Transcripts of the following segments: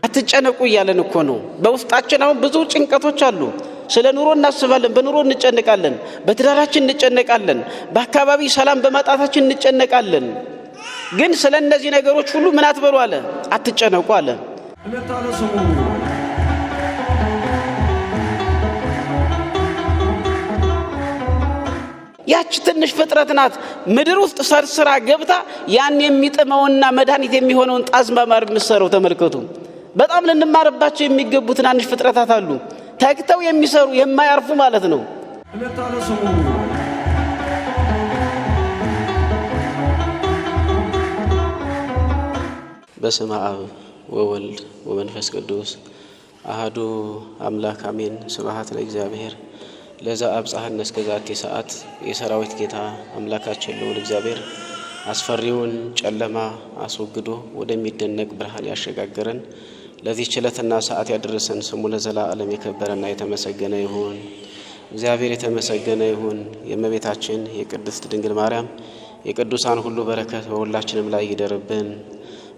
አትጨነቁ እያለን እኮ ነው። በውስጣችን አሁን ብዙ ጭንቀቶች አሉ። ስለ ኑሮ እናስባለን፣ በኑሮ እንጨነቃለን፣ በትዳራችን እንጨነቃለን፣ በአካባቢ ሰላም በማጣታችን እንጨነቃለን። ግን ስለ እነዚህ ነገሮች ሁሉ ምን አትበሉ አለ? አትጨነቁ አለ። ያች ትንሽ ፍጥረት ናት ምድር ውስጥ ሰርስራ ገብታ ያን የሚጥመውና መድኃኒት የሚሆነውን ጣዝማ ማር የምትሰራው ተመልከቱ። በጣም ልንማርባቸው የሚገቡ ትናንሽ ፍጥረታት አሉ። ተግተው የሚሰሩ የማያርፉ ማለት ነው። በስመ አብ ወወልድ ወመንፈስ ቅዱስ አሐዱ አምላክ አሜን። ስብሐት ለእግዚአብሔር ለዛ አብጽሐነ እስከ ዛቲ ሰዓት። የሰራዊት ጌታ አምላካችን ልዑል እግዚአብሔር አስፈሪውን ጨለማ አስወግዶ ወደሚደነቅ ብርሃን ያሸጋገረን ለዚህ ችለትና ሰዓት ያደረሰን ስሙ ለዘላለም የከበረና የተመሰገነ ይሁን። እግዚአብሔር የተመሰገነ ይሁን። የእመቤታችን የቅድስት ድንግል ማርያም የቅዱሳን ሁሉ በረከት በሁላችንም ላይ ይደርብን።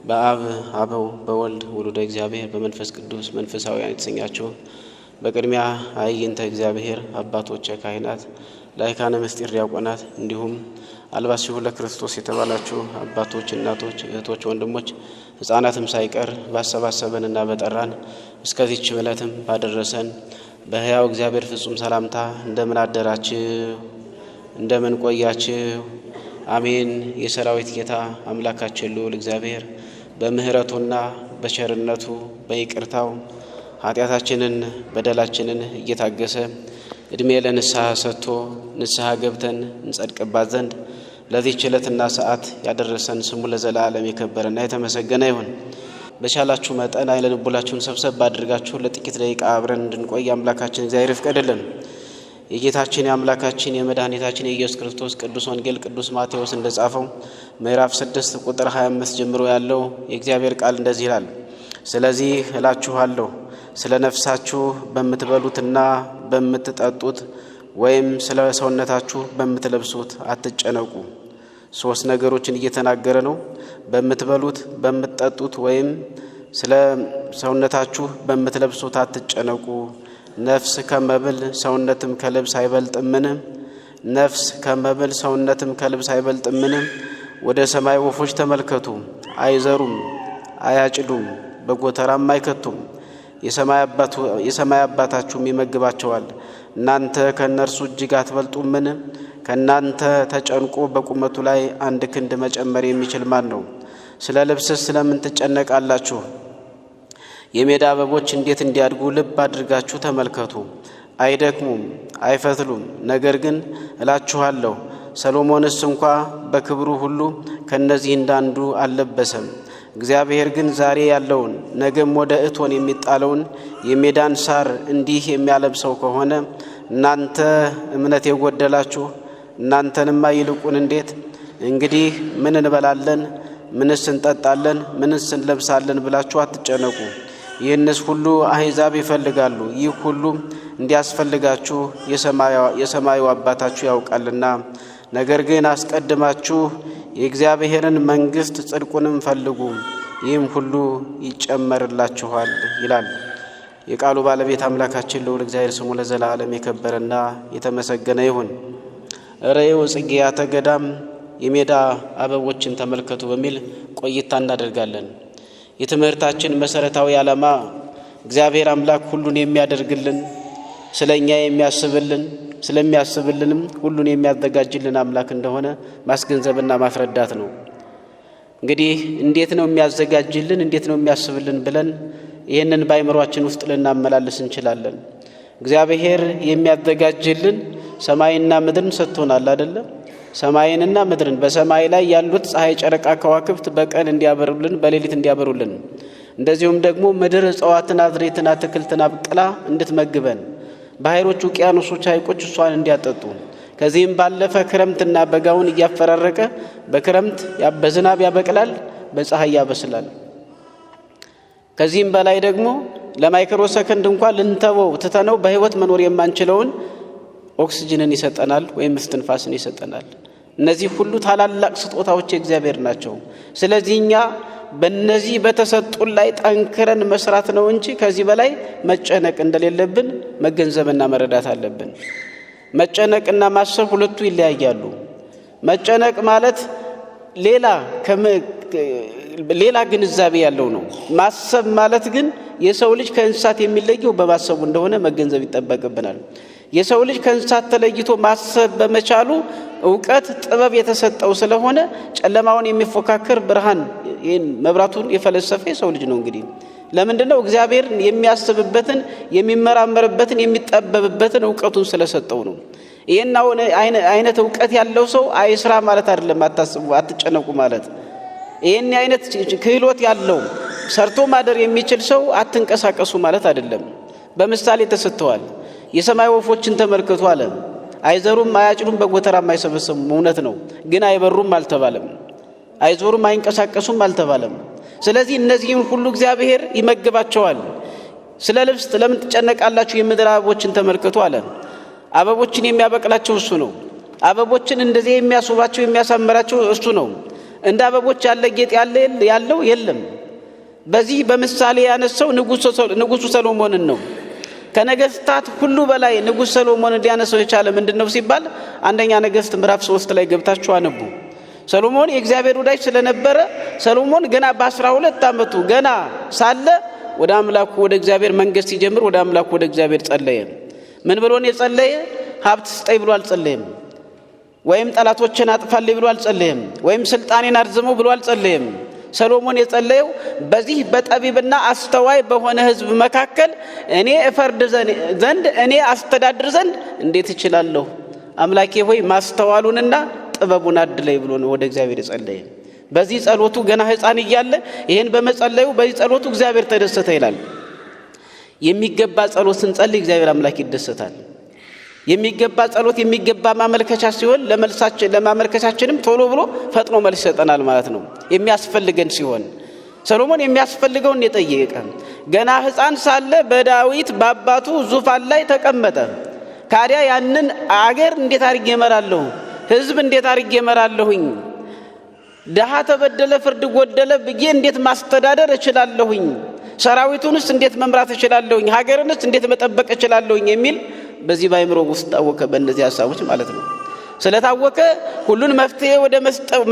በአብ አበው በወልድ ውሉደ እግዚአብሔር በመንፈስ ቅዱስ መንፈሳውያን የተሰኛችሁ በቅድሚያ አይንተ እግዚአብሔር አባቶች ካህናት፣ ላይካነ ምስጢር ዲያቆናት፣ እንዲሁም አልባሲሁ ለክርስቶስ የተባላችሁ አባቶች፣ እናቶች፣ እህቶች፣ ወንድሞች ሕፃናትም ሳይቀር ባሰባሰበንና በጠራን እስከዚህች ዕለትም ባደረሰን በሕያው እግዚአብሔር ፍጹም ሰላምታ እንደምን አደራችሁ? እንደምን ቆያችሁ? አሜን። የሰራዊት ጌታ አምላካችን ልዑል እግዚአብሔር በምህረቱና በቸርነቱ በይቅርታው ኃጢአታችንን በደላችንን እየታገሰ እድሜ ለንስሐ ሰጥቶ ንስሐ ገብተን እንጸድቅባት ዘንድ ለዚህ ችለትና ሰዓት ያደረሰን ስሙ ለዘላለም የከበረና የተመሰገነ ይሁን። በቻላችሁ መጠን አይነ ልቡናችሁን ሰብሰብ አድርጋችሁ ለጥቂት ደቂቃ አብረን እንድንቆይ አምላካችን እግዚአብሔር ይፍቀድልን። የጌታችን የአምላካችን የመድኃኒታችን የኢየሱስ ክርስቶስ ቅዱስ ወንጌል ቅዱስ ማቴዎስ እንደጻፈው ምዕራፍ 6 ቁጥር 25 ጀምሮ ያለው የእግዚአብሔር ቃል እንደዚህ ይላል። ስለዚህ እላችኋለሁ ስለ ነፍሳችሁ በምትበሉትና በምትጠጡት ወይም ስለ ሰውነታችሁ በምትለብሱት አትጨነቁ። ሶስት ነገሮችን እየተናገረ ነው። በምትበሉት፣ በምትጠጡት ወይም ስለ ሰውነታችሁ በምትለብሱት አትጨነቁ። ነፍስ ከመብል ሰውነትም ከልብስ አይበልጥምን? ነፍስ ከመብል ሰውነትም ከልብስ አይበልጥምን? ወደ ሰማይ ወፎች ተመልከቱ፣ አይዘሩም፣ አያጭዱም፣ በጎተራም አይከቱም፣ የሰማይ አባታችሁም ይመግባቸዋል። እናንተ ከእነርሱ እጅግ አትበልጡምን? ከእናንተ ተጨንቆ በቁመቱ ላይ አንድ ክንድ መጨመር የሚችል ማን ነው? ስለ ልብስስ ስለምን ትጨነቃላችሁ? የሜዳ አበቦች እንዴት እንዲያድጉ ልብ አድርጋችሁ ተመልከቱ። አይደክሙም፣ አይፈትሉም። ነገር ግን እላችኋለሁ ሰሎሞንስ እንኳ በክብሩ ሁሉ ከነዚህ እንዳንዱ አልለበሰም። እግዚአብሔር ግን ዛሬ ያለውን ነገም ወደ እቶን የሚጣለውን የሜዳን ሳር እንዲህ የሚያለብሰው ከሆነ እናንተ እምነት የጎደላችሁ እናንተንማ ይልቁን እንዴት! እንግዲህ ምን እንበላለን፣ ምንስ እንጠጣለን፣ ምንስ እንለብሳለን ብላችሁ አትጨነቁ። ይህንስ ሁሉ አሕዛብ ይፈልጋሉ። ይህ ሁሉ እንዲያስፈልጋችሁ የሰማዩ አባታችሁ ያውቃልና። ነገር ግን አስቀድማችሁ የእግዚአብሔርን መንግሥት ጽድቁንም ፈልጉ፣ ይህም ሁሉ ይጨመርላችኋል ይላል። የቃሉ ባለቤት አምላካችን ልዑል እግዚአብሔር ስሙ ለዘላለም የከበረና የተመሰገነ ይሁን። ርእዩ ጽጌያተ ገዳም የሜዳ አበቦችን ተመልከቱ በሚል ቆይታ እናደርጋለን። የትምህርታችን መሰረታዊ ዓላማ እግዚአብሔር አምላክ ሁሉን የሚያደርግልን፣ ስለኛ የሚያስብልን፣ ስለሚያስብልንም ሁሉን የሚያዘጋጅልን አምላክ እንደሆነ ማስገንዘብና ማስረዳት ነው። እንግዲህ እንዴት ነው የሚያዘጋጅልን፣ እንዴት ነው የሚያስብልን ብለን ይህንን በአይምሯችን ውስጥ ልናመላልስ እንችላለን። እግዚአብሔር የሚያዘጋጅልን ሰማይና ምድርን ሰጥቶናል አይደለም? ሰማይንና ምድርን፣ በሰማይ ላይ ያሉት ፀሐይ፣ ጨረቃ፣ ከዋክብት በቀን እንዲያበሩልን፣ በሌሊት እንዲያበሩልን፣ እንደዚሁም ደግሞ ምድር እጽዋትን፣ አዝሬትን፣ አትክልትን አብቅላ እንድትመግበን፣ ባህሮች፣ ውቅያኖሶች፣ ሐይቆች እሷን እንዲያጠጡ፣ ከዚህም ባለፈ ክረምትና በጋውን እያፈራረቀ በክረምት በዝናብ ያበቅላል፣ በፀሐይ ያበስላል። ከዚህም በላይ ደግሞ ለማይክሮ ሰከንድ እንኳን ልንተወው ትተነው በህይወት መኖር የማንችለውን ኦክሲጅንን ይሰጠናል ወይም እስትንፋስን ይሰጠናል። እነዚህ ሁሉ ታላላቅ ስጦታዎች የእግዚአብሔር ናቸው። ስለዚህ እኛ በእነዚህ በተሰጡን ላይ ጠንክረን መስራት ነው እንጂ ከዚህ በላይ መጨነቅ እንደሌለብን መገንዘብና መረዳት አለብን። መጨነቅና ማሰብ ሁለቱ ይለያያሉ። መጨነቅ ማለት ሌላ ግንዛቤ ያለው ነው። ማሰብ ማለት ግን የሰው ልጅ ከእንስሳት የሚለየው በማሰቡ እንደሆነ መገንዘብ ይጠበቅብናል። የሰው ልጅ ከእንስሳት ተለይቶ ማሰብ በመቻሉ ዕውቀት ጥበብ የተሰጠው ስለሆነ ጨለማውን የሚፎካከር ብርሃን መብራቱን የፈለሰፈ የሰው ልጅ ነው። እንግዲህ ለምንድነው እግዚአብሔር የሚያስብበትን የሚመራመርበትን የሚጠበብበትን ዕውቀቱን ስለሰጠው ነው። ይሄን አይነት ዕውቀት ያለው ሰው አይስራ ማለት አይደለም፣ አታስቡ አትጨነቁ ማለት። ይሄን አይነት ክህሎት ያለው ሰርቶ ማደር የሚችል ሰው አትንቀሳቀሱ ማለት አይደለም። በምሳሌ ተሰጥቷል። የሰማይ ወፎችን ተመልከቱ አለ። አይዘሩም አያጭዱም በጎተራም አይሰበሰቡም፣ እውነት ነው። ግን አይበሩም አልተባለም፣ አይዞሩም አይንቀሳቀሱም አልተባለም። ስለዚህ እነዚህን ሁሉ እግዚአብሔር ይመግባቸዋል። ስለ ልብስ ለምን ትጨነቃላችሁ? የምድር አበቦችን ተመልከቱ አለ። አበቦችን የሚያበቅላቸው እሱ ነው። አበቦችን እንደዚህ የሚያስውባቸው የሚያሳምራቸው እሱ ነው። እንደ አበቦች ያለ ጌጥ ያለው የለም። በዚህ በምሳሌ ያነሳው ንጉሱ ሰሎሞንን ነው። ከነገስታት ሁሉ በላይ ንጉስ ሰሎሞን ሊያነሳው የቻለ ምንድነው ሲባል አንደኛ ነገስት ምዕራፍ 3 ላይ ገብታችሁ አነቡ። ሰሎሞን የእግዚአብሔር ወዳጅ ስለነበረ ሰሎሞን ገና በ12 ዓመቱ ገና ሳለ ወደ አምላኩ ወደ እግዚአብሔር መንገስ ሲጀምር ወደ አምላኩ ወደ እግዚአብሔር ጸለየ። ምን ብሎ ነው የጸለየ? ሀብት ስጠኝ ብሎ አልጸለየም። ወይም ጠላቶችን አጥፋልኝ ብሎ አልጸለየም። ወይም ስልጣኔን አርዝመው ብሎ አልጸለየም። ሰሎሞን የጸለየው በዚህ በጠቢብና አስተዋይ በሆነ ህዝብ መካከል እኔ እፈርድ ዘንድ እኔ አስተዳድር ዘንድ እንዴት እችላለሁ? አምላኬ ሆይ ማስተዋሉንና ጥበቡን አድለይ ብሎ ነው ወደ እግዚአብሔር የጸለየ። በዚህ ጸሎቱ ገና ህፃን እያለ ይሄን በመጸለዩ በዚህ ጸሎቱ እግዚአብሔር ተደሰተ ይላል። የሚገባ ጸሎት ስንጸልይ እግዚአብሔር አምላክ ይደሰታል። የሚገባ ጸሎት የሚገባ ማመልከቻ ሲሆን ለማመልከቻችንም ቶሎ ብሎ ፈጥኖ መልስ ይሰጠናል ማለት ነው። የሚያስፈልገን ሲሆን ሰሎሞን የሚያስፈልገውን የጠየቀ ገና ህፃን ሳለ በዳዊት በአባቱ ዙፋን ላይ ተቀመጠ። ካዲያ ያንን አገር እንዴት አድርጌ እመራለሁ? ህዝብ እንዴት አድርጌ እመራለሁኝ? ደሃ ተበደለ ፍርድ ጎደለ ብዬ እንዴት ማስተዳደር እችላለሁኝ? ሰራዊቱንስ እንዴት መምራት እችላለሁኝ? ሀገርንስ እንዴት መጠበቅ እችላለሁኝ? የሚል በዚህ ባይምሮ ውስጥ ታወቀ። በእነዚህ ሐሳቦች ማለት ነው። ስለታወቀ ሁሉን መፍትሄ ወደ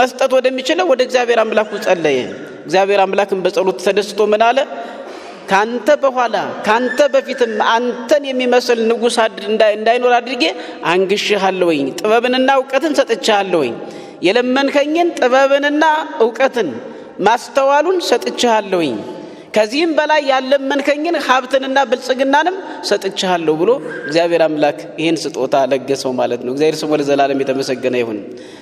መስጠት ወደሚችለው ወደ እግዚአብሔር አምላክ ጸለየ። እግዚአብሔር አምላክም በጸሎት ተደስቶ ምን አለ? ካንተ በኋላ ካንተ በፊትም አንተን የሚመስል ንጉስ እንዳይኖር አድርጌ አንግሼሃለሁኝ፣ ጥበብንና ዕውቀትን ሰጥቼሃለሁኝ። የለመንከኝን ጥበብንና ዕውቀትን ማስተዋሉን ሰጥቼሃለሁኝ። ከዚህም በላይ ያለመንከኝን ሀብትንና ብልጽግናንም ሰጥቼሃለሁ ብሎ እግዚአብሔር አምላክ ይሄን ስጦታ ለገሰው ማለት ነው። እግዚአብሔር ስሙ ለዘላለም የተመሰገነ ይሁን።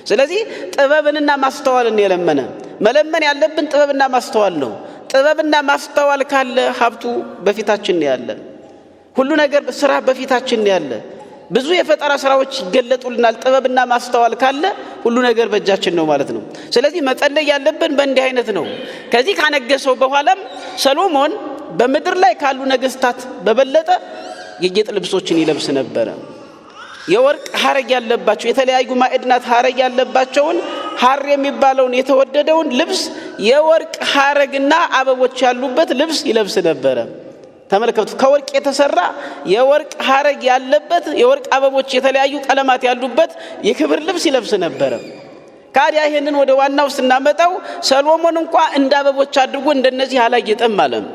ስለዚህ ጥበብንና ማስተዋልን የለመነ መለመን ያለብን ጥበብና ማስተዋል ነው። ጥበብና ማስተዋል ካለ ሀብቱ በፊታችን ያለ፣ ሁሉ ነገር ስራ በፊታችን ያለ፣ ብዙ የፈጠራ ስራዎች ይገለጡልናል። ጥበብና ማስተዋል ካለ ሁሉ ነገር በእጃችን ነው ማለት ነው። ስለዚህ መጸለይ ያለብን በእንዲህ አይነት ነው። ከዚህ ካነገሰው በኋላም ሰሎሞን በምድር ላይ ካሉ ነገስታት በበለጠ የጌጥ ልብሶችን ይለብስ ነበረ። የወርቅ ሐረግ ያለባቸው የተለያዩ ማዕድናት ሐረግ ያለባቸውን ሐር የሚባለውን የተወደደውን ልብስ የወርቅ ሐረግና አበቦች ያሉበት ልብስ ይለብስ ነበረ። ተመልከቱ፣ ከወርቅ የተሰራ የወርቅ ሐረግ ያለበት የወርቅ አበቦች የተለያዩ ቀለማት ያሉበት የክብር ልብስ ይለብስ ነበረ። ካዲያ ይሄንን ወደ ዋናው ስናመጣው ሰሎሞን እንኳን እንደ አበቦች አድርጎ እንደነዚህ አላጌጠም ማለት ነው።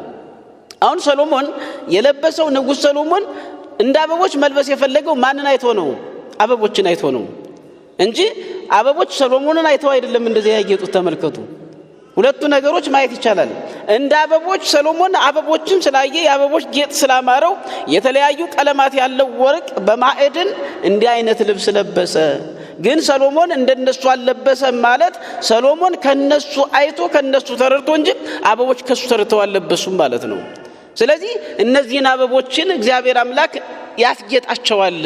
አሁን ሰሎሞን የለበሰው ንጉስ ሰሎሞን እንደ አበቦች መልበስ የፈለገው ማንን አይቶ ነው? አበቦችን አይቶ ነው እንጂ አበቦች ሰሎሞንን አይተው አይደለም እንደዚህ ያጌጡት። ተመልከቱ፣ ሁለቱ ነገሮች ማየት ይቻላል። እንደ አበቦች ሰሎሞን አበቦችን ስላየ የአበቦች ጌጥ ስላማረው የተለያዩ ቀለማት ያለው ወርቅ በማዕድን እንዲህ አይነት ልብስ ለበሰ። ግን ሰሎሞን እንደነሱ አልለበሰ ማለት ሰሎሞን ከነሱ አይቶ ከነሱ ተረድቶ እንጂ አበቦች ከሱ ተረድተው አልለበሱም ማለት ነው። ስለዚህ እነዚህን አበቦችን እግዚአብሔር አምላክ ያስጌጣቸዋል።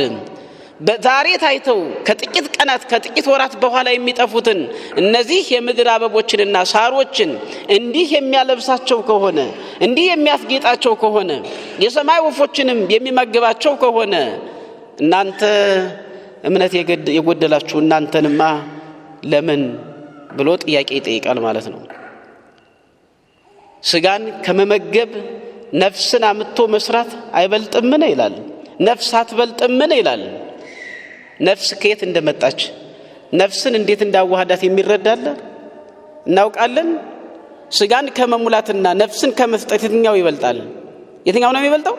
በዛሬ ታይተው ከጥቂት ቀናት ከጥቂት ወራት በኋላ የሚጠፉትን እነዚህ የምድር አበቦችንና ሳሮችን እንዲህ የሚያለብሳቸው ከሆነ እንዲህ የሚያስጌጣቸው ከሆነ የሰማይ ወፎችንም የሚመግባቸው ከሆነ እናንተ እምነት የጎደላችሁ እናንተንማ ለምን ብሎ ጥያቄ ይጠይቃል ማለት ነው። ስጋን ከመመገብ ነፍስን አምጥቶ መስራት አይበልጥምን ይላል። ነፍስ አትበልጥምን ይላል። ነፍስ ከየት እንደመጣች ነፍስን እንዴት እንዳዋሃዳት የሚረዳለ እናውቃለን። ስጋን ከመሙላትና ነፍስን ከመስጠት የትኛው ይበልጣል? የትኛው ነው የሚበልጠው?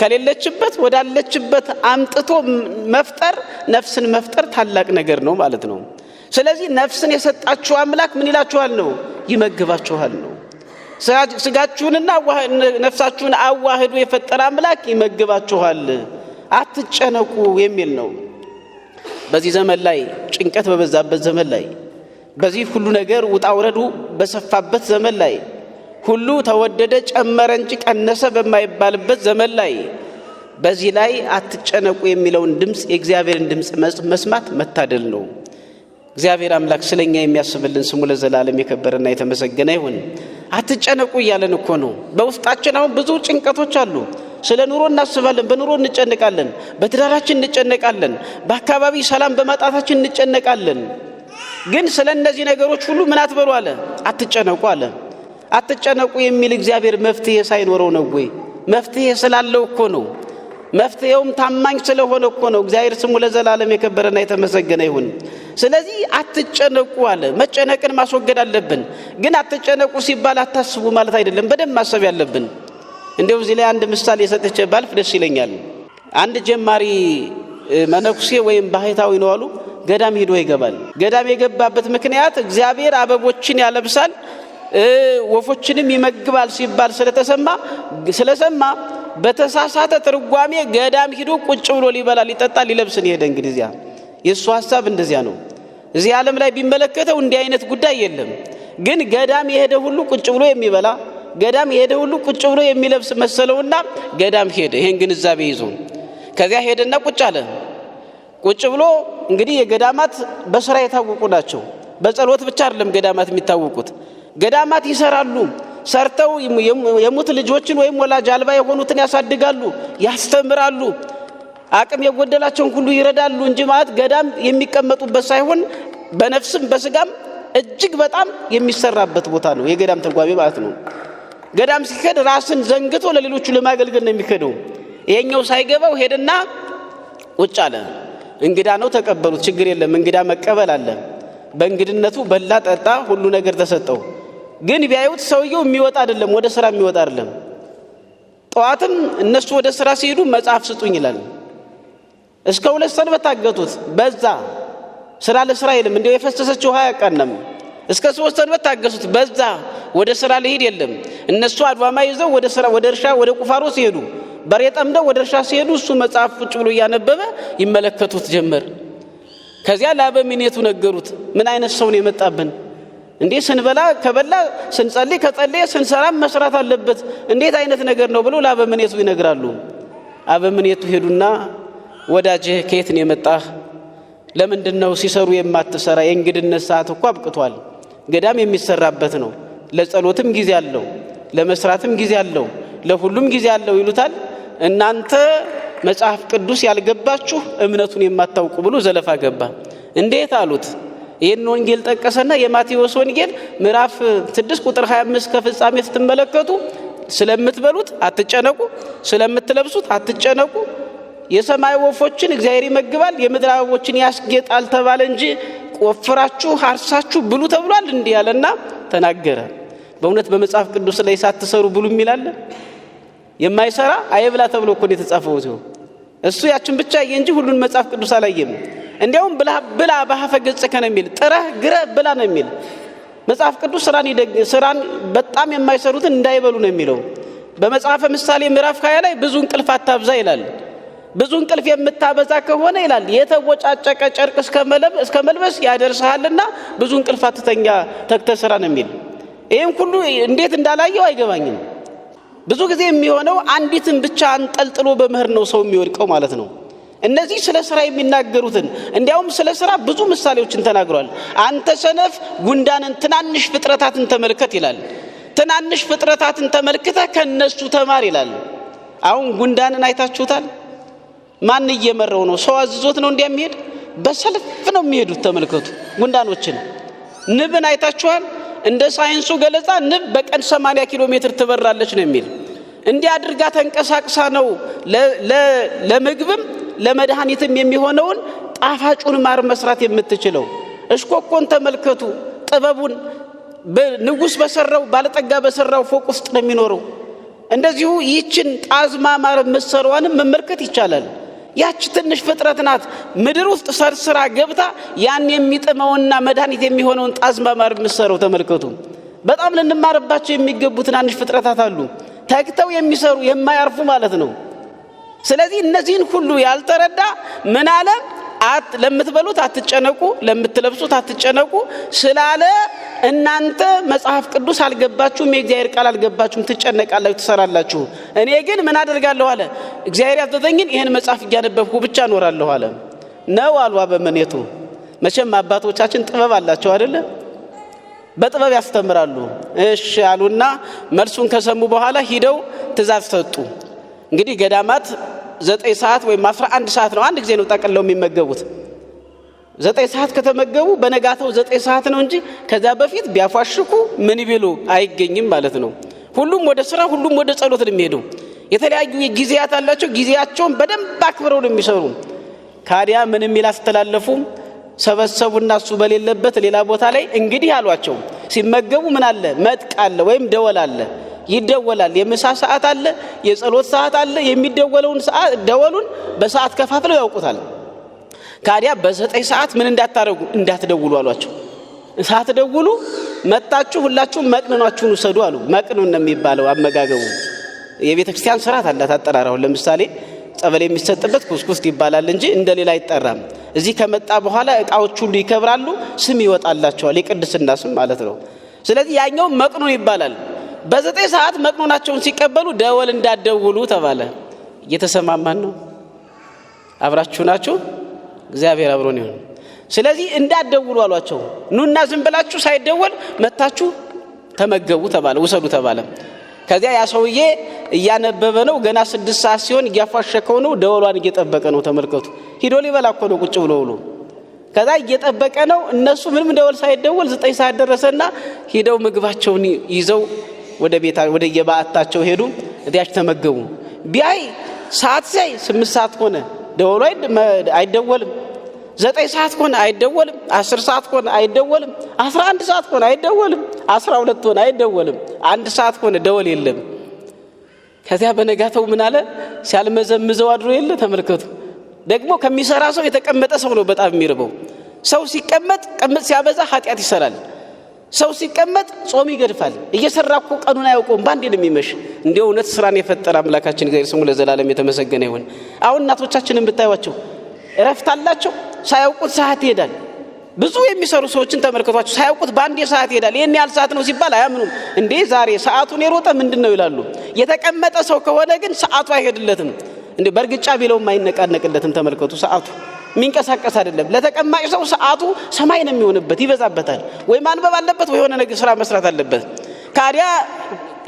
ከሌለችበት ወዳለችበት አምጥቶ መፍጠር ነፍስን መፍጠር ታላቅ ነገር ነው ማለት ነው። ስለዚህ ነፍስን የሰጣችሁ አምላክ ምን ይላችኋል ነው? ይመግባችኋል ነው። ስጋችሁንና ነፍሳችሁን አዋህዶ የፈጠረ አምላክ ይመግባችኋል፣ አትጨነቁ የሚል ነው። በዚህ ዘመን ላይ ጭንቀት በበዛበት ዘመን ላይ በዚህ ሁሉ ነገር ውጣ ውረዱ በሰፋበት ዘመን ላይ ሁሉ ተወደደ ጨመረ እንጂ ቀነሰ በማይባልበት ዘመን ላይ በዚህ ላይ አትጨነቁ የሚለውን ድምጽ የእግዚአብሔርን ድምጽ መስማት መታደል ነው። እግዚአብሔር አምላክ ስለኛ የሚያስብልን ስሙ ለዘላለም የከበረና የተመሰገነ ይሁን። አትጨነቁ እያለን እኮ ነው። በውስጣችን አሁን ብዙ ጭንቀቶች አሉ። ስለ ኑሮ እናስባለን፣ በኑሮ እንጨነቃለን፣ በትዳራችን እንጨነቃለን፣ በአካባቢ ሰላም በማጣታችን እንጨነቃለን። ግን ስለ እነዚህ ነገሮች ሁሉ ምን አትበሉ አለ? አትጨነቁ አለ። አትጨነቁ የሚል እግዚአብሔር መፍትሄ ሳይኖረው ነው ወይ? መፍትሄ ስላለው እኮ ነው። መፍትሄውም ታማኝ ስለሆነ እኮ ነው። እግዚአብሔር ስሙ ለዘላለም የከበረና የተመሰገነ ይሁን። ስለዚህ አትጨነቁ አለ። መጨነቅን ማስወገድ አለብን። ግን አትጨነቁ ሲባል አታስቡ ማለት አይደለም። በደንብ ማሰብ ያለብን። እንደው እዚህ ላይ አንድ ምሳሌ ሰጥቼ ባልፍ ደስ ይለኛል። አንድ ጀማሪ መነኩሴ ወይም ባህታዊ ነው አሉ ገዳም ሄዶ ይገባል። ገዳም የገባበት ምክንያት እግዚአብሔር አበቦችን ያለብሳል ወፎችንም ይመግባል ሲባል ስለሰማ በተሳሳተ ትርጓሜ ገዳም ሄዶ ቁጭ ብሎ ሊበላ ሊጠጣ ሊለብስ ነው ሄደ። እንግዲህ የሱ ሐሳብ እንደዚያ ነው። እዚህ ዓለም ላይ ቢመለከተው እንዲህ አይነት ጉዳይ የለም። ግን ገዳም የሄደ ሁሉ ቁጭ ብሎ የሚበላ ገዳም የሄደ ሁሉ ቁጭ ብሎ የሚለብስ መሰለውና ገዳም ሄደ። ይሄን ግንዛቤ ይዞ ከዚያ ሄደና ቁጭ አለ። ቁጭ ብሎ እንግዲህ የገዳማት በስራ የታወቁ ናቸው። በጸሎት ብቻ አይደለም ገዳማት የሚታወቁት። ገዳማት ይሰራሉ። ሰርተው የሙት ልጆችን ወይም ወላጅ አልባ የሆኑትን ያሳድጋሉ፣ ያስተምራሉ፣ አቅም የጎደላቸውን ሁሉ ይረዳሉ እንጂ ማለት ገዳም የሚቀመጡበት ሳይሆን በነፍስም በስጋም እጅግ በጣም የሚሰራበት ቦታ ነው የገዳም ትርጓሜ ማለት ነው። ገዳም ሲከድ ራስን ዘንግቶ ለሌሎቹ ለማገልገል ነው የሚከደው። ይሄኛው ሳይገባው ሄደና ቁጭ አለ። እንግዳ ነው ተቀበሉት፣ ችግር የለም እንግዳ መቀበል አለ። በእንግድነቱ በላ ጠጣ፣ ሁሉ ነገር ተሰጠው። ግን ቢያዩት ሰውየው የሚወጣ አይደለም፣ ወደ ስራ የሚወጣ አይደለም። ጠዋትም እነሱ ወደ ስራ ሲሄዱ መጽሐፍ ስጡኝ ይላል። እስከ 2 ሰንበት ታገቱት። በዛ ስራ ለስራ የለም፣ እንደው የፈሰሰችው ውሃ ያቃነም። እስከ 3 ሰንበት ታገሱት። በዛ ወደ ስራ ሊሄድ የለም። እነሱ አድዋማ ይዘው ወደ ስራ ወደ እርሻ ወደ ቁፋሮ ሲሄዱ በሬ ጠምደው ወደ እርሻ ሲሄዱ እሱ መጽሐፍ ቁጭ ብሎ እያነበበ ይመለከቱት ጀመር። ከዚያ ለአበምኔቱ ነገሩት። ምን አይነት ሰው ነው የመጣብን? እንዴ ስንበላ ከበላ ስንጸልይ ከጸለየ ስንሰራም መስራት አለበት፣ እንዴት አይነት ነገር ነው ብሎ ለአበምኔቱ ይነግራሉ። አበምኔቱ ሄዱና ወዳጅህ ከየት ነው የመጣህ? ለምንድነው ሲሰሩ የማትሰራ? የእንግድነት ሰዓት እኮ አብቅቷል። ገዳም የሚሰራበት ነው። ለጸሎትም ጊዜ አለው፣ ለመስራትም ጊዜ አለው፣ ለሁሉም ጊዜ አለው ይሉታል። እናንተ መጽሐፍ ቅዱስ ያልገባችሁ እምነቱን የማታውቁ ብሎ ዘለፋ ገባ። እንዴት አሉት? ይህን ወንጌል ጠቀሰና የማቴዎስ ወንጌል ምዕራፍ 6 ቁጥር 25 ከፍጻሜ ስትመለከቱ ስለምትበሉት አትጨነቁ፣ ስለምትለብሱት አትጨነቁ፣ የሰማይ ወፎችን እግዚአብሔር ይመግባል፣ የምድር አበቦችን ያስጌጣል ተባለ እንጂ ቆፍራችሁ አርሳችሁ ብሉ ተብሏል እንዲህ ያለና ተናገረ። በእውነት በመጽሐፍ ቅዱስ ላይ ሳትሰሩ ብሉ የሚላል የማይሰራ አይብላ ተብሎ እኮ ነው የተጻፈው። እሱ ያችን ብቻ እንጂ ሁሉን መጽሐፍ ቅዱስ አላየም። እንዲያውም ብላ በሐፈ ገጽ ከነሚል ጥረህ ግረህ ብላ ነው የሚል መጽሐፍ ቅዱስ። ስራን በጣም የማይሰሩትን እንዳይበሉ ነው የሚለው። በመጽሐፈ ምሳሌ ምዕራፍ 20 ላይ ብዙ እንቅልፍ አታብዛ ይላል። ብዙ እንቅልፍ የምታበዛ ከሆነ ይላል የተቦጫጨቀ ጨርቅ እስከ መልበስ ያደርሳልና ብዙ እንቅልፍ አትተኛ ተግተህ ስራ ነው የሚል። ይሄን ሁሉ እንዴት እንዳላየው አይገባኝም። ብዙ ጊዜ የሚሆነው አንዲትን ብቻ አንጠልጥሎ በመህር ነው ሰው የሚወድቀው ማለት ነው። እነዚህ ስለ ስራ የሚናገሩትን እንዲያውም ስለ ስራ ብዙ ምሳሌዎችን ተናግሯል። አንተ ሰነፍ ጉንዳንን ትናንሽ ፍጥረታትን ተመልከት ይላል። ትናንሽ ፍጥረታትን ተመልክተ ከነሱ ተማር ይላል። አሁን ጉንዳንን አይታችሁታል? ማን እየመረው ነው? ሰው አዝዞት ነው እንዲያሚሄድ? በሰልፍ ነው የሚሄዱት። ተመልከቱ ጉንዳኖችን። ንብን አይታችኋል? እንደ ሳይንሱ ገለጻ ንብ በቀን 80 ኪሎ ሜትር ትበራለች ነው የሚል። እንዲህ አድርጋ ተንቀሳቅሳ ነው ለምግብም ለመድኃኒትም የሚሆነውን ጣፋጩን ማር መስራት የምትችለው። እሽኮኮን ተመልከቱ፣ ጥበቡን ንጉስ በሰራው ባለጠጋ በሰራው ፎቅ ውስጥ ነው የሚኖረው። እንደዚሁ ይችን ጣዝማ ማር መስራዋንም መመልከት ይቻላል። ያች ትንሽ ፍጥረት ናት ምድር ውስጥ ሰርስራ ገብታ ያን የሚጥመውና መድኃኒት የሚሆነውን ጣዝማ ማር መስራው። ተመልከቱ። በጣም ልንማርባቸው የሚገቡ ትናንሽ ፍጥረታት አሉ፣ ተግተው የሚሰሩ የማያርፉ ማለት ነው። ስለዚህ እነዚህን ሁሉ ያልተረዳ ምን አለ? ለምትበሉት አትጨነቁ፣ ለምትለብሱት አትጨነቁ ስላለ እናንተ መጽሐፍ ቅዱስ አልገባችሁም፣ የእግዚአብሔር ቃል አልገባችሁም፣ ትጨነቃላችሁ፣ ትሰራላችሁ። እኔ ግን ምን አደርጋለሁ አለ? እግዚአብሔር ያዘዘኝን ይህን መጽሐፍ እያነበብኩ ብቻ እኖራለሁ አለ። ነው አሉ አበምኔቱ። መቼም አባቶቻችን ጥበብ አላቸው አይደለ? በጥበብ ያስተምራሉ። እሺ አሉና መልሱን ከሰሙ በኋላ ሂደው ትእዛዝ ሰጡ። እንግዲህ ገዳማት 9 ሰዓት ወይም 11 ሰዓት ነው አንድ ጊዜ ነው ጠቅልለው የሚመገቡት። 9 ሰዓት ከተመገቡ በነጋታው 9 ሰዓት ነው እንጂ ከዛ በፊት ቢያፋሽኩ ምን ቢሉ አይገኝም ማለት ነው። ሁሉም ወደ ስራ፣ ሁሉም ወደ ጸሎት ነው የሚሄዱ። የተለያዩ ጊዜያት አላቸው። ጊዜያቸውን በደንብ አክብረው ነው የሚሰሩ። ካዲያ ምንም ይላስተላለፉ ሰበሰቡና እሱ በሌለበት ሌላ ቦታ ላይ እንግዲህ አሏቸው። ሲመገቡ ምን አለ? መጥቅ አለ ወይም ደወል አለ፣ ይደወላል። የምሳ ሰዓት አለ፣ የጸሎት ሰዓት አለ። የሚደወለውን ሰዓት ደወሉን በሰዓት ከፋፍለው ያውቁታል። ካዲያ በ9 ሰዓት ምን እንዳታረጉ እንዳትደውሉ አሏቸው። ሰዓት ደውሉ መጣችሁ ሁላችሁም መቅነናችሁን ውሰዱ አሉ። መቅነን ነው የሚባለው አመጋገቡ። የቤተ ክርስቲያን ስርዓት አላት አጠራራው። ለምሳሌ ጸበል የሚሰጥበት ኩስኩስ ይባላል እንጂ እንደሌላ አይጠራም። እዚህ ከመጣ በኋላ እቃዎች ሁሉ ይከብራሉ፣ ስም ይወጣላቸዋል፣ የቅድስና ስም ማለት ነው። ስለዚህ ያኛው መቅኖን ይባላል። በ9 ሰዓት መቅኖናቸውን ሲቀበሉ ደወል እንዳትደውሉ ተባለ። እየተሰማማን ነው? አብራችሁ ናችሁ? እግዚአብሔር አብሮን ይሁን። ስለዚህ እንዳትደውሉ አሏቸው። ኑና ዝም ብላችሁ ሳይደወል መታችሁ ተመገቡ ተባለ፣ ውሰዱ ተባለ። ከዚያ ያ ሰውዬ እያነበበ ነው። ገና 6 ሰዓት ሲሆን እያፋሸከው ነው፣ ደወሏን እየጠበቀ ነው። ተመልከቱ። ሂዶ ሊበላ እኮ ነው ቁጭ ብሎ። ከዛ እየጠበቀ ነው። እነሱ ምንም ደወል ሳይደወል 9 ሰዓት ደረሰና ሂደው ምግባቸውን ይዘው ወደ የባዕታቸው ሄዱ። እዚያች ተመገቡ። ቢያይ ሰዓት ሳይ 8 ሰዓት ሆነ፣ ደወሉ አይደወልም። 9 ሰዓት ሆነ አይደወልም። 10 ሰዓት ሆነ አይደወልም። 11 ሰዓት ሆነ አይደወልም። 12 ሆነ አይደወልም። 1 ሰዓት ሆነ ደወል የለም። ከዚያ በነጋታው ምን አለ? ሲያልመዘምዘው አድሮ የለ። ተመልከቱ። ደግሞ ከሚሰራ ሰው የተቀመጠ ሰው ነው በጣም የሚርበው። ሰው ሲቀመጥ ቅምጥ ሲያበዛ ኃጢአት ይሰራል። ሰው ሲቀመጥ ጾም ይገድፋል። እየሰራ እኮ ቀኑን አያውቀውም፣ ባንዴ ነው የሚመሽ። እንዲያው እውነት ስራን የፈጠረ አምላካችን እግዚአብሔር ስሙ ለዘላለም የተመሰገነ ይሁን። አሁን እናቶቻችንን ብታዩዋቸው እረፍት አላቸው። ሳያውቁት ሰዓት ይሄዳል። ብዙ የሚሰሩ ሰዎችን ተመልከቷቸው። ሳያውቁት ባንዴ ሰዓት ይሄዳል። ይሄን ያህል ሰዓት ነው ሲባል አያምኑም። እንዴ ዛሬ ሰዓቱን የሮጠ ምንድነው ይላሉ። የተቀመጠ ሰው ከሆነ ግን ሰዓቱ አይሄድለትም። እንዴ በርግጫ ቢለው የማይነቃነቅለትም። ተመልከቱ። ሰዓቱ የሚንቀሳቀስ አይደለም። ለተቀማጭ ሰው ሰዓቱ ሰማይ ነው የሚሆንበት፣ ይበዛበታል። ወይ ማንበብ አለበት ወይ የሆነ ነገር ስራ መስራት አለበት። ካዲያ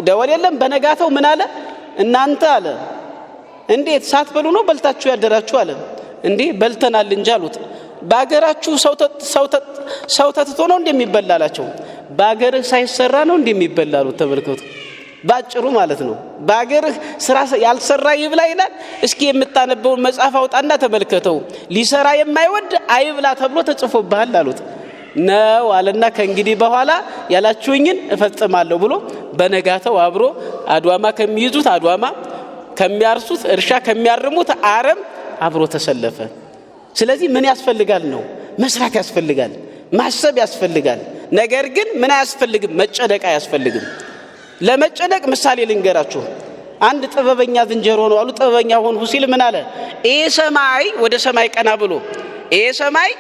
ደወል የለም። በነጋታው ምን አለ? እናንተ አለ እንዴት ሳትበሉ ነው በልታችሁ ያደራችሁ አለ። እንዴ በልተናል እንጂ አሉት። ባገራችሁ ሰው ተትቶ ነው እንደሚበላላቸው፣ ባገርህ ሳይሰራ ነው እንደሚበላሉት። ተመልከቱ። ባጭሩ ማለት ነው። ባገርህ ስራ ያልሰራ ይብላ ይላል። እስኪ የምታነበውን መጽሐፍ አውጣና ተመልከተው። ሊሰራ የማይወድ አይብላ ተብሎ ተጽፎብሃል አሉት። ነው አለና ከእንግዲህ በኋላ ያላችሁኝን እፈጽማለሁ ብሎ በነጋታው አብሮ አድዋማ ከሚይዙት አድዋማ፣ ከሚያርሱት እርሻ፣ ከሚያርሙት አረም አብሮ ተሰለፈ። ስለዚህ ምን ያስፈልጋል ነው? መስራት ያስፈልጋል፣ ማሰብ ያስፈልጋል። ነገር ግን ምን አያስፈልግም? መጨነቅ አያስፈልግም። ለመጨነቅ ምሳሌ ልንገራችሁ። አንድ ጥበበኛ ዝንጀሮ ነው አሉ። ጥበበኛ ሆንሁ ሲል ምን አለ? ሰማይ ወደ ሰማይ ቀና ብሎ ሰማይ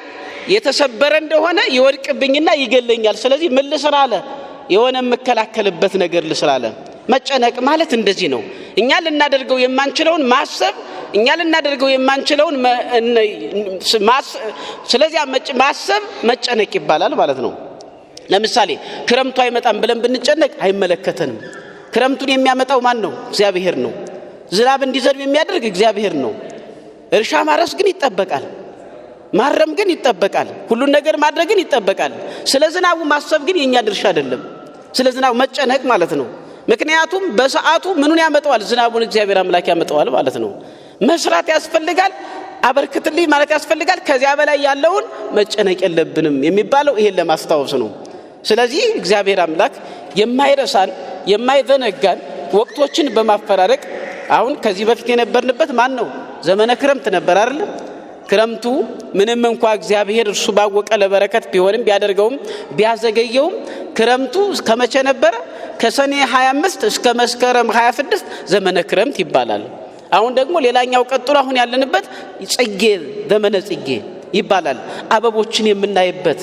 የተሰበረ እንደሆነ ይወድቅብኝና ይገለኛል። ስለዚህ ምን ልስራ አለ? የሆነ የምከላከልበት ነገር ልስራ አለ። መጨነቅ ማለት እንደዚህ ነው። እኛ ልናደርገው የማንችለውን ማሰብ እኛ ልናደርገው የማንችለውን ስለዚህ ማሰብ መጨነቅ ይባላል ማለት ነው። ለምሳሌ ክረምቱ አይመጣም ብለን ብንጨነቅ አይመለከተንም። ክረምቱን የሚያመጣው ማን ነው? እግዚአብሔር ነው። ዝናብ እንዲዘንብ የሚያደርግ እግዚአብሔር ነው። እርሻ ማረስ ግን ይጠበቃል፣ ማረም ግን ይጠበቃል፣ ሁሉን ነገር ማድረግ ግን ይጠበቃል። ስለ ዝናቡ ማሰብ ግን የኛ ድርሻ አይደለም። ስለ ዝናቡ መጨነቅ ማለት ነው። ምክንያቱም በሰዓቱ ምኑን ያመጣዋል? ዝናቡን እግዚአብሔር አምላክ ያመጣዋል ማለት ነው። መስራት ያስፈልጋል፣ አበርክትልኝ ማለት ያስፈልጋል። ከዚያ በላይ ያለውን መጨነቅ የለብንም የሚባለው ይሄን ለማስታወስ ነው። ስለዚህ እግዚአብሔር አምላክ የማይረሳን የማይዘነጋን ወቅቶችን በማፈራረቅ አሁን ከዚህ በፊት የነበርንበት ማን ነው? ዘመነ ክረምት ነበር አይደል? ክረምቱ ምንም እንኳን እግዚአብሔር እርሱ ባወቀ ለበረከት ቢሆንም ቢያደርገውም ቢያዘገየውም ክረምቱ ከመቼ ነበረ? ከሰኔ 25 እስከ መስከረም 26 ዘመነ ክረምት ይባላል። አሁን ደግሞ ሌላኛው ቀጥሎ አሁን ያለንበት ጽጌ ዘመነ ጽጌ ይባላል። አበቦችን የምናይበት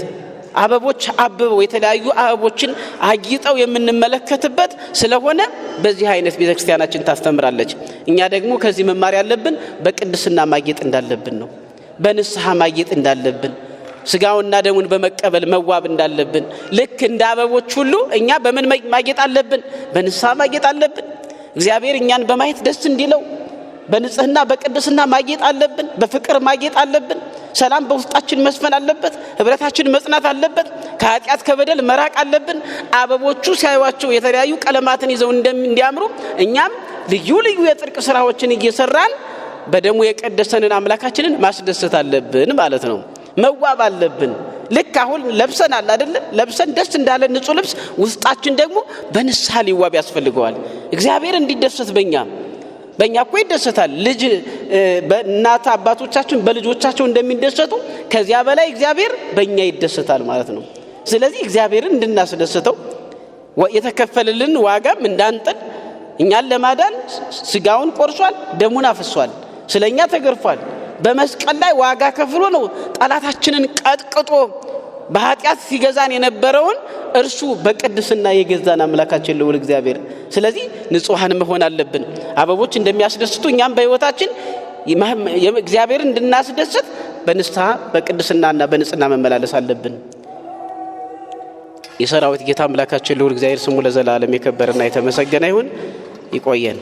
አበቦች አበበው የተለያዩ አበቦችን አጊጠው የምንመለከትበት ስለሆነ በዚህ አይነት ቤተክርስቲያናችን ታስተምራለች። እኛ ደግሞ ከዚህ መማር ያለብን በቅድስና ማጌጥ እንዳለብን ነው። በንስሐ ማጌጥ እንዳለብን፣ ስጋውና ደሙን በመቀበል መዋብ እንዳለብን፣ ልክ እንደ አበቦች ሁሉ እኛ በምን ማጌጥ አለብን? በንስሐ ማጌጥ አለብን። እግዚአብሔር እኛን በማየት ደስ እንዲለው በንጽህና በቅድስና ማጌጥ አለብን። በፍቅር ማጌጥ አለብን። ሰላም በውስጣችን መስፈን አለበት። ህብረታችን መጽናት አለበት። ከኃጢአት ከበደል መራቅ አለብን። አበቦቹ ሲያዩዋቸው የተለያዩ ቀለማትን ይዘው እንዲያምሩ እኛም ልዩ ልዩ የጽድቅ ስራዎችን እየሰራን በደሙ የቀደሰንን አምላካችንን ማስደሰት አለብን ማለት ነው። መዋብ አለብን። ልክ አሁን ለብሰናል አይደል? ለብሰን ደስ እንዳለ ንጹህ ልብስ ውስጣችን ደግሞ በንስሐ ሊዋብ ያስፈልገዋል። እግዚአብሔር እንዲደሰት በእኛ እኮ ይደሰታል። ልጅ በእናት አባቶቻችን በልጆቻቸው እንደሚደሰቱ ከዚያ በላይ እግዚአብሔር በእኛ ይደሰታል ማለት ነው። ስለዚህ እግዚአብሔርን እንድናስደስተው የተከፈለልን ዋጋም እንዳንጥል እኛን ለማዳን ስጋውን ቆርሷል፣ ደሙን አፍሷል፣ ስለኛ ተገርፏል። በመስቀል ላይ ዋጋ ከፍሎ ነው ጠላታችንን ቀጥቅጦ በኃጢአት ሲገዛን የነበረውን እርሱ በቅድስና የገዛን አምላካችን ልዑል እግዚአብሔር። ስለዚህ ንጹሃን መሆን አለብን። አበቦች እንደሚያስደስቱ እኛም በሕይወታችን እግዚአብሔርን እንድናስደስት በንስሐ በቅድስናና በንጽህና መመላለስ አለብን። የሰራዊት ጌታ አምላካችን ልዑል እግዚአብሔር ስሙ ለዘላለም የከበረና የተመሰገነ ይሁን። ይቆየን።